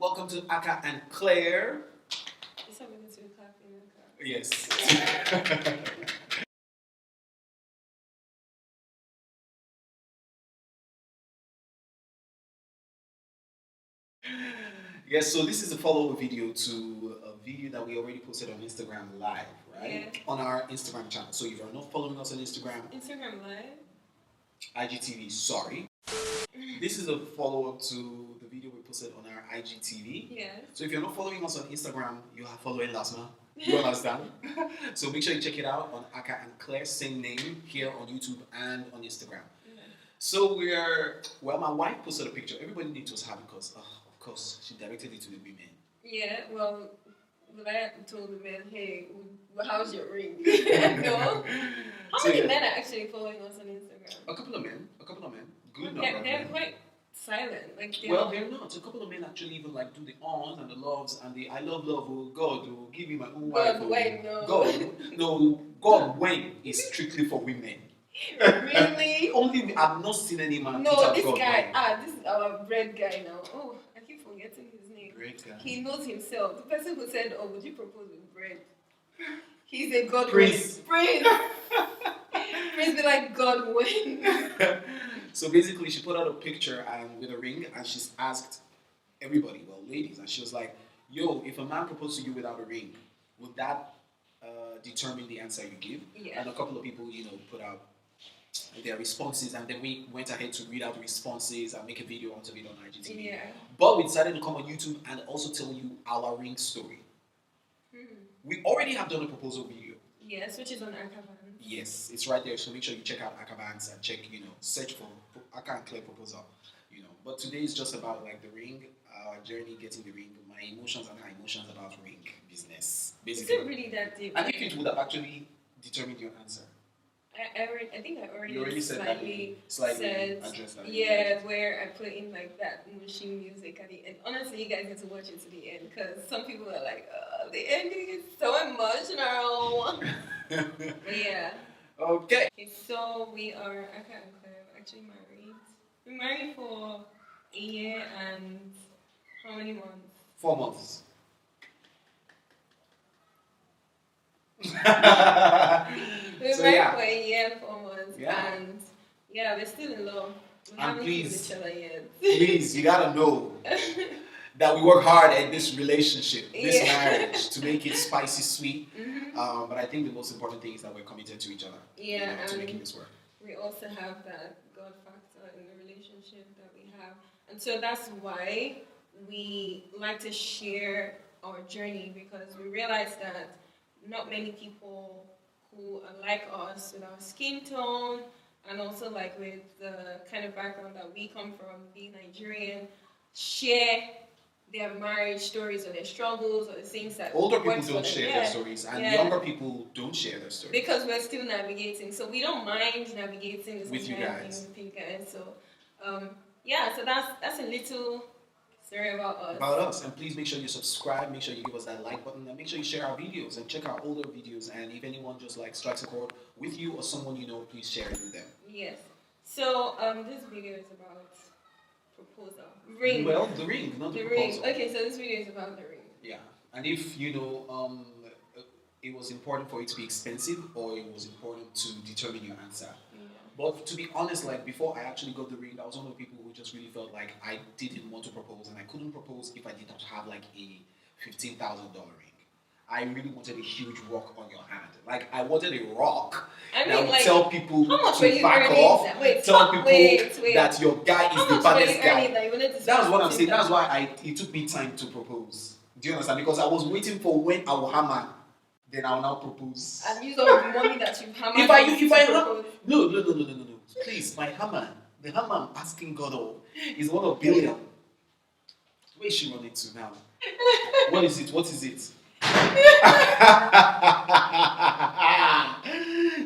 Welcome to Akah and Claire. Is that because we're clapping? Yes. Yes, so this is a follow-up video to a video that we already posted on Instagram Live, right? Yeah. On our Instagram channel. So if you're not following us on Instagram, Instagram Live? IGTV, sorry. This is a follow-up to the video we posted on our IGTV. Yeah. So if you're not following us on Instagram, you are following Lasma. You understand? So make sure you check it out on Akah and Claire, same name, here on YouTube and on Instagram. Yeah. So my wife posted a picture. Everybody needs us happy because, of course, she directed it to the women. Yeah, well, I told the men, hey, how's your ring? No. How many men are actually following us on Instagram? A couple of men. Good number. They're quite silent. They're not. A couple of men actually even like do the ons and the loves and the I love, oh God, oh, give me my own wife. God, when, no. God, when is strictly for women. Really? Only I've not seen any man. No, this guy, this is our bread guy now. Oh, I keep forgetting his name. Bread guy. He knows himself. The person who said, oh, would you propose with bread? He's a God Prince. Prince. Prince be like, God when? So basically, she put out a picture and with a ring, and she's asked everybody, well, ladies, and she was like, "Yo, if a man proposed to you without a ring, would that determine the answer you give?" Yeah. And a couple of people, put out their responses, and then we went ahead to read out the responses and make a video out of it on IGTV. Yeah. But we decided to come on YouTube and also tell you our ring story. We already have done a proposal video. Yes, which is on Akah. Yes, it's right there. So make sure you check out Akah and check, search for Akah and Claire proposal. But today is just about like the ring, our journey getting the ring, my emotions and her emotions about ring business. Basically. Is it really that deep? I think it would have actually determined your answer. I think I already slightly said addressed that. Yeah, where I put in like that machine music at the end. Honestly, you guys need to watch it to the end because some people are like, the ending is so emotional. But yeah. Okay. So we are Akah and Claire actually married. We're married for a year and how many months? 4 months. We're married for a year and 4 months. Yeah. And yeah, we're still in love. We And haven't please, killed each other yet. please, you gotta know that we work hard at this relationship, this marriage, to make it spicy sweet. But I think the most important thing is that we're committed to each other. Yeah, to making this work. We also have that God factor in the relationship that we have. And so that's why we like to share our journey because we realize that not many people who are like us with our skin tone and also like with the kind of background that we come from, being Nigerian, share their marriage stories or their struggles or the things that older people don't share their stories and younger people don't share their stories because we're still navigating, so we don't mind navigating this with you guys. With you guys. So so that's a little story about us. And please make sure you subscribe, make sure you give us that like button, and make sure you share our videos and check our older videos. And if anyone just like strikes a chord with you or someone you know, please share it with them. Yes. So this video is about proposal. Ring. Well, the ring, not the proposal. Ring. Okay, so this video is about the ring. Yeah. And if it was important for it to be expensive or it was important to determine your answer. Yeah. But to be honest, like before I actually got the ring, I was one of the people who just really felt like I didn't want to propose and I couldn't propose if I did not have like a $15,000 ring. I really wanted a huge rock on your hand. Like I wanted a rock that would like, tell people to back off. Tell people that your guy is the baddest guy. That's what I'm saying. That's why it took me time to propose. Do you understand? Because I was waiting for when I will hammer, then I will now propose. And use all the money that you've hammered. If I no. Please, my hammer, the hammer I'm asking God of is $1 billion. Where is she running to now? What is it?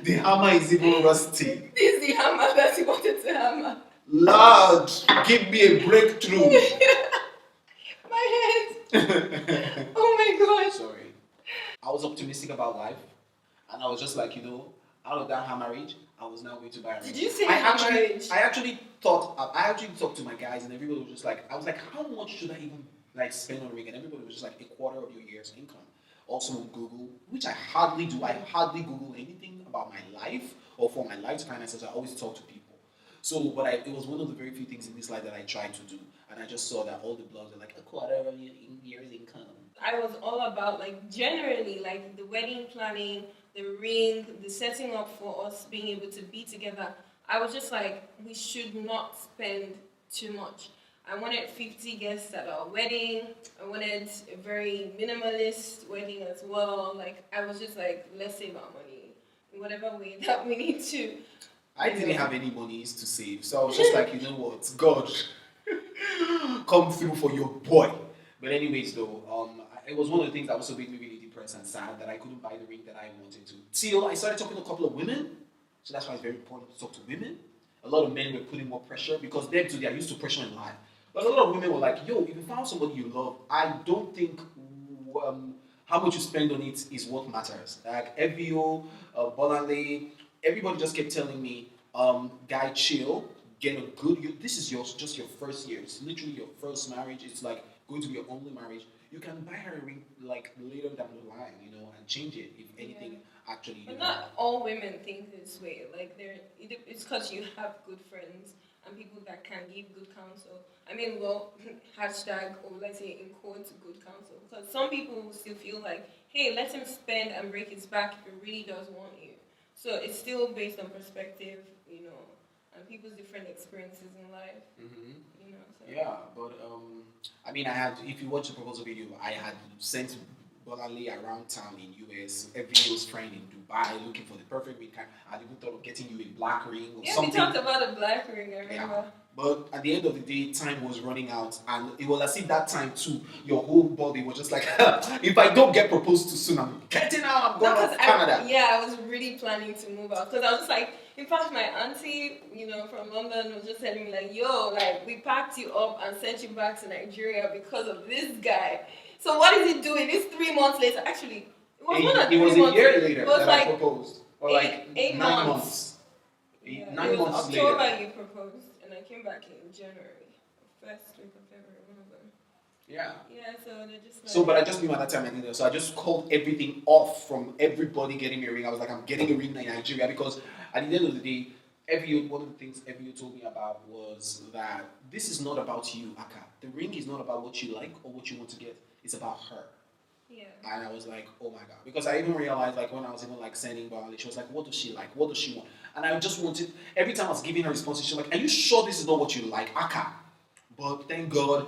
The hammer is even rusty. This is the hammer that he wanted to hammer. Lord, give me a breakthrough. My head. Oh my God. Sorry. I was optimistic about life, and I was just like, out of that marriage, I was now going to buy a ring. Did you say I actually talked to my guys, and everybody was just like, I was like, how much should I even like spend on a ring, and everybody was just like a quarter of your year's income. Also on Google, which I hardly do. I hardly Google anything about my life or for my life's finances. I always talk to people. So, but it was one of the very few things in this life that I tried to do, and I just saw that all the blogs are like a quarter of your year's income. I was all about like generally like the wedding planning, the ring, the setting up for us being able to be together. I was just like, we should not spend too much. I wanted 50 guests at our wedding. I wanted a very minimalist wedding as well. Like I was just like, let's save our money in whatever way that we need to. I didn't have any monies to save, so I was just like, you know what, God, come through for your boy. But anyways, though, it was one of the things that also made me really depressed and sad that I couldn't buy the ring that I wanted to. Till I started talking to a couple of women, so that's why it's very important to talk to women. A lot of men were putting more pressure because them too, they are used to pressure in life. But a lot of women were like, yo, if you found somebody you love, I don't think how much you spend on it is what matters. Like FBO, Bolale, everybody just kept telling me, guy, chill, get a good. This is just your first year. It's literally your first marriage. It's like going to be your only marriage. You can buy her a ring like later down the line, and change it if anything actually. But not all women think this way. Like it's because you have good friends and people that can give good counsel. I mean, well, hashtag or let's say in quotes good counsel. Because some people still feel like, hey, let him spend and break his back if he really does want you. So it's still based on perspective, and people's different experiences in life. Mm-hmm. So. Yeah, but I mean, I had. If you watch the proposal video, I had sent Bolale around town in US, every US friend in Dubai, looking for the perfect ring. I even thought of getting you a black ring or something. Yeah, we talked about a black ring. I remember. Yeah. But at the end of the day, time was running out, and it was as if that time too, your whole body was just like, if I don't get proposed to soon, I'm getting out. I'm going to Canada. I was really planning to move out because I was just like, in fact, my auntie, from London was just telling me like, yo, like we packed you up and sent you back to Nigeria because of this guy. So what is he doing? It's 3 months later. Actually, it was more than 3 months. It was a year later it was that like I proposed, or eight 9 months. Yeah, 9 months October later. You proposed, and I came back in January, first week of February, one of them. Yeah. Yeah, so they're just like... So, but I just knew at that time I didn't. So I just called everything off from everybody getting me a ring. I was like, I'm getting a ring in Nigeria because at the end of the day, one of the things Evie told me about was that this is not about you, Akah. The ring is not about what you like or what you want to get. It's about her. Yeah. And I was like, oh my God. Because I even realized, like, when I was even, like, sending Bali, she was like, what does she like? What does she want? And I just wanted, every time I was giving her responses, she was like, are you sure this is not what you like, Akah? But thank God,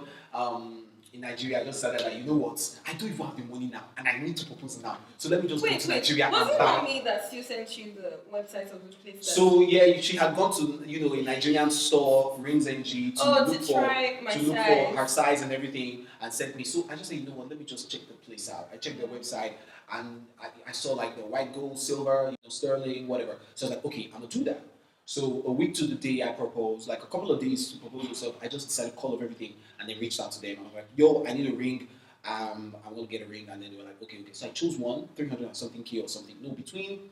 in Nigeria, I just decided that, you know what? I don't even have the money now, and I need to propose now. So let me just go to Nigeria and buy. Was it not me that still sent you the website of the place? So yeah, she had gone to a Nigerian store, Rings NG, to look for her size and everything, and sent me. So I just said, you know what? Let me just check the place out. I checked their website, and I saw like the white gold, silver, sterling, whatever. So I was like, okay, I'm gonna do that. So a week to the day I proposed, like a couple of days to propose myself, I just decided to call up everything and then reached out to them. I was like, yo, I need a ring. I'm gonna get a ring. And then they were like, okay. So I chose one, 300 and something K or something. No, between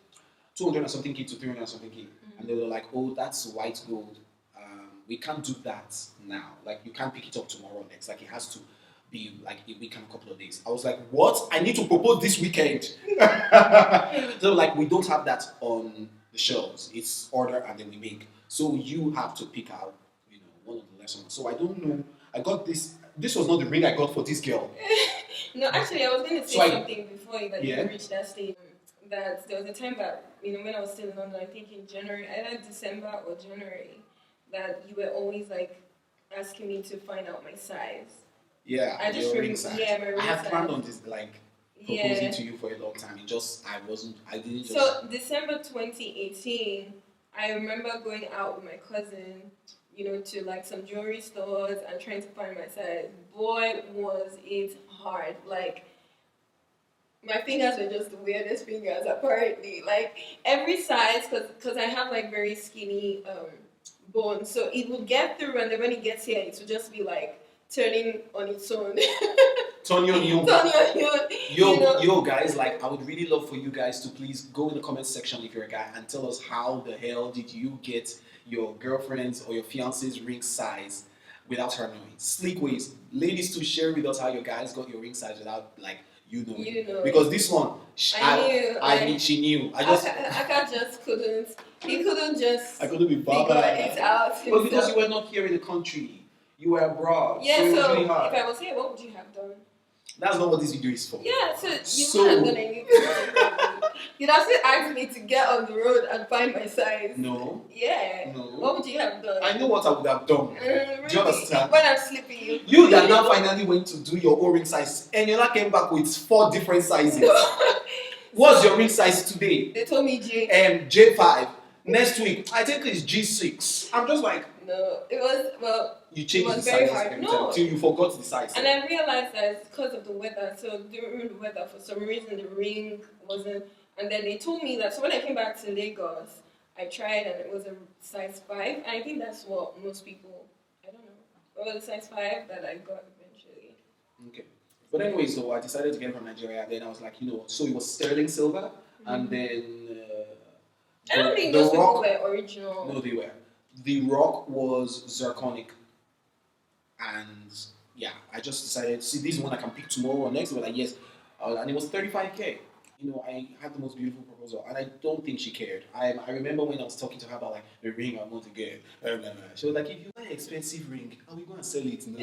200 and something K to 300 and something K. And they were like, oh, that's white gold. We can't do that now. Like, you can't pick it up tomorrow or next. Like, it has to be like a week and a couple of days. I was like, what? I need to propose this weekend. So like, we don't have that on the shelves. It's order and then we make. So you have to pick out, one of the lessons. So I don't know. I got this. This was not the ring I got for this girl. No, actually, I was going to say something before you reached that stage. That there was a time that, when I was still in London, I think in January, either December or January, that you were always like asking me to find out my size. Yeah, I just ring size. Yeah, my ring size. I had planned on this proposing to you for a long time. I didn't just. So December 2018, I remember going out with my cousin, to like some jewelry stores and trying to find my size. Boy, was it hard. Like, my fingers were just the weirdest fingers, apparently. Like, every size, because I have like very skinny bones, so it would get through, and then when it gets here, it would just be like turning on its own. Turning on you. Turning on you. Yo, guys, like, I would really love for you guys to please go in the comment section if you're a guy and tell us how the hell did you get your girlfriend's or your fiance's ring size without her knowing. Sleek ways. Ladies to share with us how your guys got your ring size without like you knowing. You know. Because this one, she knew. Akah just couldn't. He couldn't just. I couldn't be figure it out himself. But because you were not here in the country, you were abroad. Yeah, so it was really hard. If I was here, what would you have done? That's not what this video is for. Yeah, so you wouldn't have done anything. You'd have still asked me to get on the road and find my size. No. Yeah. No. What would you have done? I know what I would have done. Really? Do you understand? When I'm sleeping. You that now finally went to do your own ring size and you now came back with 4 different sizes. What's your ring size today? They told me J5. Next week, I think it's G6. I'm just like... No, it was, you changed the very size hard. every time till you forgot the size. And I realized that it's because of the weather. So during the weather, for some reason, the ring wasn't... And then they told me that, so when I came back to Lagos, I tried and it was a size 5. And I think that's what most people, I don't know, it was a size 5 that I got eventually. Okay. But anyway, so I decided to get it from Nigeria. Then I was like, so it was sterling silver. And then... I don't think those people were original. No, they were. The rock was zirconic. And yeah, I just decided, see, this one I can pick tomorrow or next. They were like, yes. And it was 35K. I had the most beautiful proposal, and I don't think she cared. I remember when I was talking to her about like the ring I want to get. She was like, if you buy an expensive ring, are we going to sell it? No.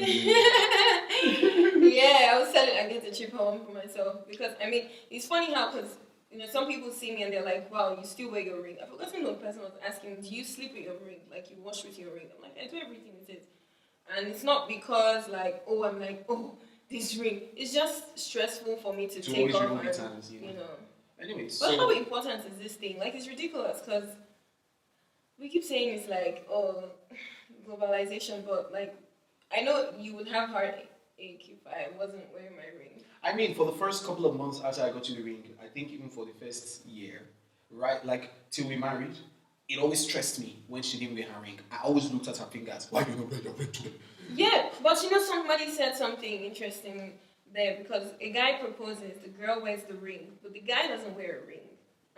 Yeah, I was selling and get a cheap home for myself because it's funny how because some people see me and they're like, wow, you still wear your ring. I forgot the person was asking, do you sleep with your ring? Like you wash with your ring? I'm like, I do everything with it, and it's not because like I'm like this ring. It's just stressful for me to take off and, Anyway, but how important is this thing? Like, it's ridiculous because we keep saying it's like, globalization, but like, I know you would have heartache if I wasn't wearing my ring. For the first couple of months after I got to the ring, I think even for the first year, right, like till we married, it always stressed me when she didn't wear her ring. I always looked at her fingers. Why you not wear your ring today? Yeah, but somebody said something interesting there because a guy proposes, the girl wears the ring, but the guy doesn't wear a ring.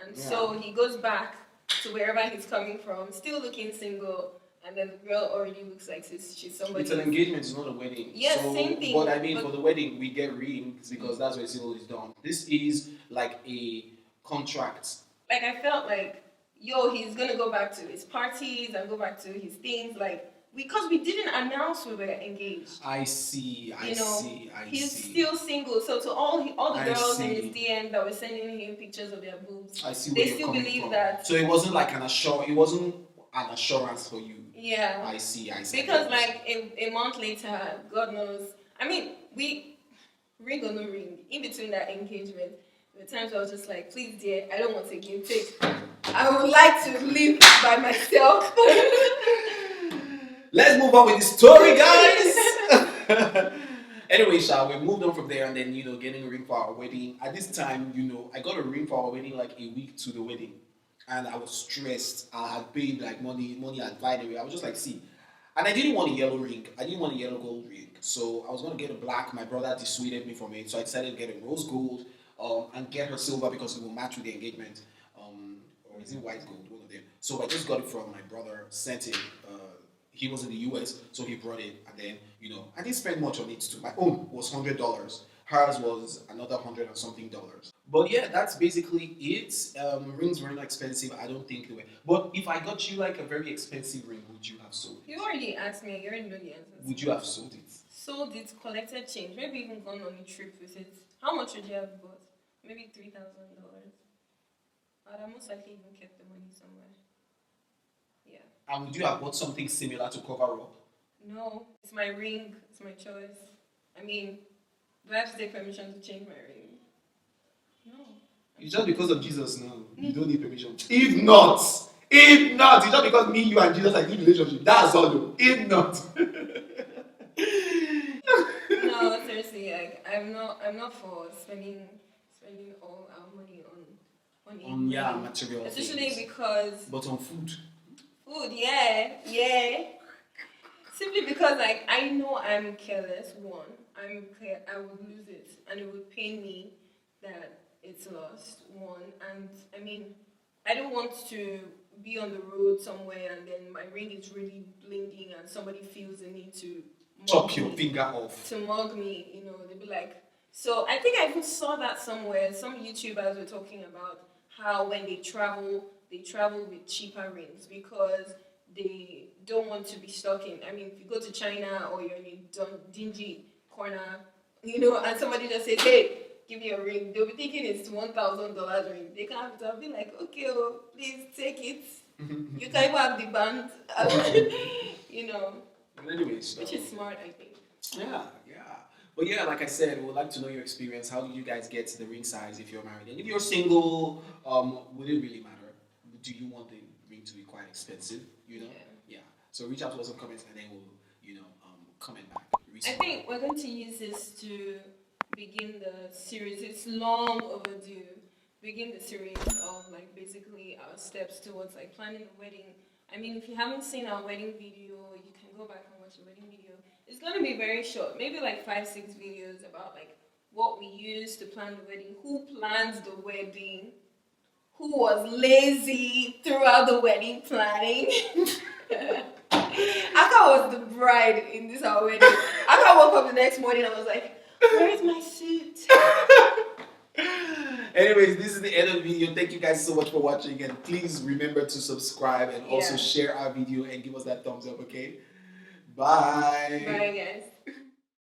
And so he goes back to wherever he's coming from, still looking single, and then the girl already looks like she's somebody. It's an engagement, it's not a wedding. Yeah, same thing. But for the wedding, we get rings because that's where civil is done. This is like a contract. Like, I felt like, he's going to go back to his parties and go back to his things, like, because we didn't announce we were engaged. I see. He's still single. So to all the girls in his DM that were sending him pictures of their boobs, they still believe that. So it wasn't like it wasn't an assurance for you. Yeah. I see. Because like a month later, God knows. Ring or no ring, in between that engagement, there were times I was just like, please dear, I don't want to give take. I would like to live by myself. Let's move on with the story, guys. Anyway, we moved on from there and then, getting a ring for our wedding. At this time, I got a ring for our wedding like a week to the wedding. And I was stressed. I had paid like money advisory. I was just like, see. And I didn't want a yellow ring. I didn't want a yellow gold ring. So I was going to get a black. My brother dissuaded me from it. So I decided to get a rose gold and get her silver because it will match with the engagement. Or is it white gold? One of them. So I just got it from my brother, sent it. He was in the US, so he brought it, and then, I didn't spend much on it too. My own was $100. Hers was another $100 and something. But yeah, that's basically it. Rings weren't expensive. I don't think they were. But if I got you like a very expensive ring, would you have sold it? You already asked me. You already know the answer. Would you have sold it? Sold it, collected change. Maybe even gone on a trip with it. How much would you have bought? Maybe $3,000. I'd have most likely even kept the money somewhere. Yeah. And would you have bought something similar to cover up? No, it's my ring. It's my choice. Do I have to take permission to change my ring? No. It's just because of Jesus now. You don't need permission. If not, it's just because me, you, and Jesus are in a relationship. That's all. Though. If not. No, seriously, I'm not for spending all our money on material. Especially things. Because. But on food. Food, yeah. Simply because I know I'm careless. One, I would lose it, and it would pain me that it's lost. One, and I don't want to be on the road somewhere and then my ring is really blinking and somebody feels the need to chop your finger off. To mug me, they'd be like. So I think I even saw that somewhere. Some YouTubers were talking about how when they travel with cheaper rings because they don't want to be stuck in. I mean, if you go to China or you're in a dingy corner, and somebody just says, "Hey, give me a ring," they'll be thinking it's $1,000 ring. They can't have it. I'll be like, "Okay, please take it. You can even have the band." But anyways, which is smart, I think. Yeah. But yeah, like I said, we would like to know your experience. How did you guys get the ring size if you're married? And if you're single, would it really matter? Do you want the ring to be quite expensive? Yeah. So reach out to us in comments and then we'll, comment back. I think we're going to use this to begin the series. It's long overdue. Begin the series of basically our steps towards planning a wedding. I mean, if you haven't seen our wedding video, you can go back and watch the wedding video. It's going to be very short, maybe 5-6 videos about what we use to plan the wedding, who plans the wedding, who was lazy throughout the wedding planning. Akah was the bride in this our wedding. Akah woke up the next morning and was like, "Where's my suit?" Anyways, this is the end of the video. Thank you guys so much for watching, and please remember to subscribe and also share our video and give us that thumbs up, okay? Bye. Bye, guys.